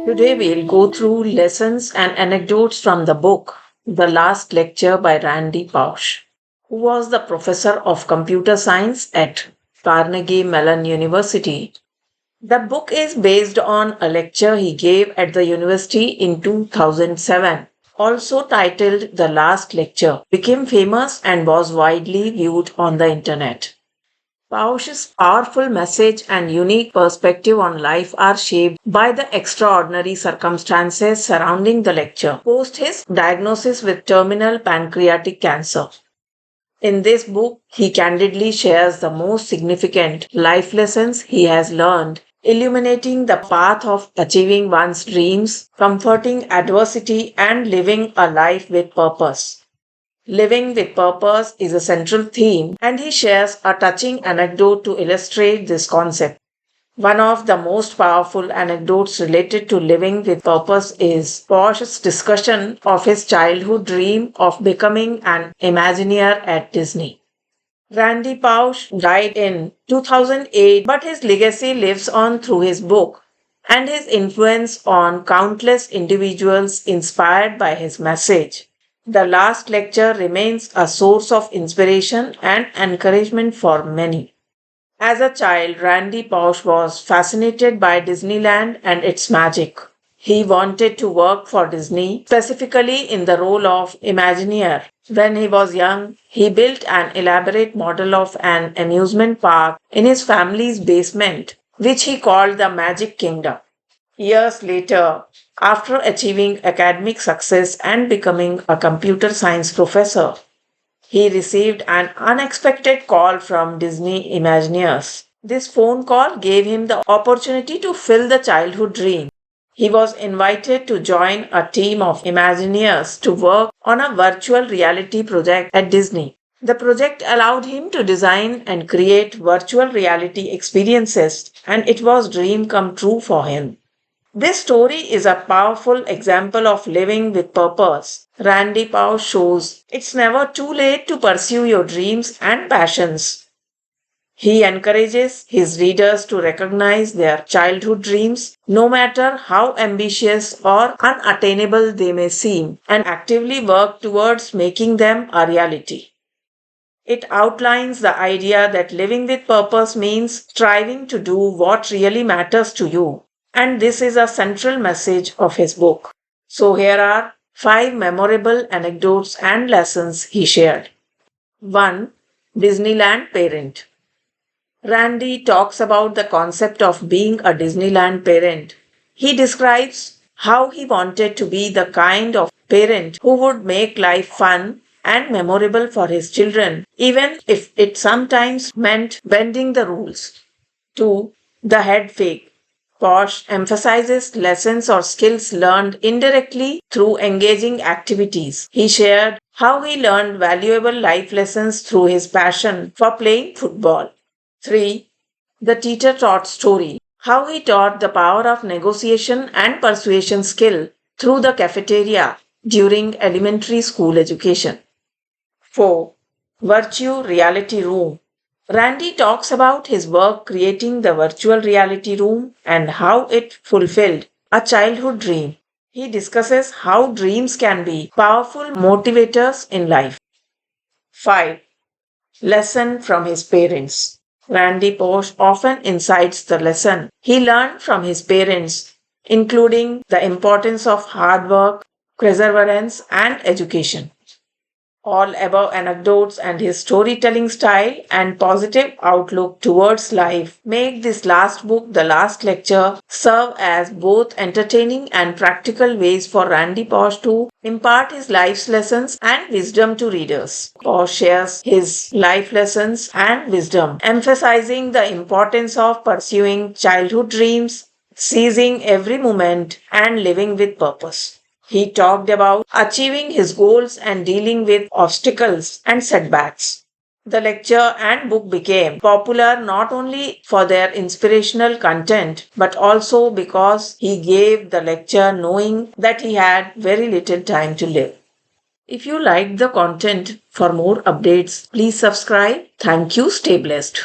Today we'll go through lessons and anecdotes from the book The Last Lecture by Randy Pausch, who was the professor of computer science at Carnegie Mellon University. The book is based on a lecture he gave at the university in 2007, also titled The Last Lecture, became famous and was widely viewed on the internet. Pausch's powerful message and unique perspective on life are shaped by the extraordinary circumstances surrounding the lecture post his diagnosis with terminal pancreatic cancer. In this book, he candidly shares the most significant life lessons he has learned, illuminating the path of achieving one's dreams, comforting adversity, and living a life with purpose. Living with purpose is a central theme, and he shares a touching anecdote to illustrate this concept. One of the most powerful anecdotes related to living with purpose is Pausch's discussion of his childhood dream of becoming an Imagineer at Disney. Randy Pausch died in 2008, but his legacy lives on through his book and his influence on countless individuals inspired by his message. The last lecture remains a source of inspiration and encouragement for many. As a child, Randy Pausch was fascinated by Disneyland and its magic. He wanted to work for Disney, specifically in the role of Imagineer. When he was young, he built an elaborate model of an amusement park in his family's basement, which he called the Magic Kingdom. Years later, after achieving academic success and becoming a computer science professor, he received an unexpected call from Disney Imagineers. This phone call gave him the opportunity to fill the childhood dream. He was invited to join a team of Imagineers to work on a virtual reality project at Disney. The project allowed him to design and create virtual reality experiences, and it was dream come true for him. This story is a powerful example of living with purpose. Randy Pausch shows it's never too late to pursue your dreams and passions. He encourages his readers to recognize their childhood dreams, no matter how ambitious or unattainable they may seem, and actively work towards making them a reality. It outlines the idea that living with purpose means striving to do what really matters to you. And this is a central message of his book. So here are 5 memorable anecdotes and lessons he shared. 1. Disneyland Parent. Randy talks about the concept of being a Disneyland parent. He describes how he wanted to be the kind of parent who would make life fun and memorable for his children, even if it sometimes meant bending the rules. 2. The head fake. Pausch emphasizes lessons or skills learned indirectly through engaging activities. He shared how he learned valuable life lessons through his passion for playing football. 3. The teacher taught story. How he taught the power of negotiation and persuasion skill through the cafeteria during elementary school education. 4. Virtue Reality Room. Randy talks about his work creating the virtual reality room and how it fulfilled a childhood dream. He discusses how dreams can be powerful motivators in life. 5. Lesson from his parents. Randy Pausch often incites the lesson he learned from his parents, including the importance of hard work, perseverance, and education. All above anecdotes and his storytelling style and positive outlook towards life make this last book, The Last Lecture, serve as both entertaining and practical ways for Randy Pausch to impart his life's lessons and wisdom to readers. Pausch shares his life lessons and wisdom, emphasizing the importance of pursuing childhood dreams, seizing every moment, and living with purpose. He talked about achieving his goals and dealing with obstacles and setbacks. The lecture and book became popular not only for their inspirational content but also because he gave the lecture knowing that he had very little time to live. If you liked the content, for more updates, please subscribe. Thank you. Stay blessed.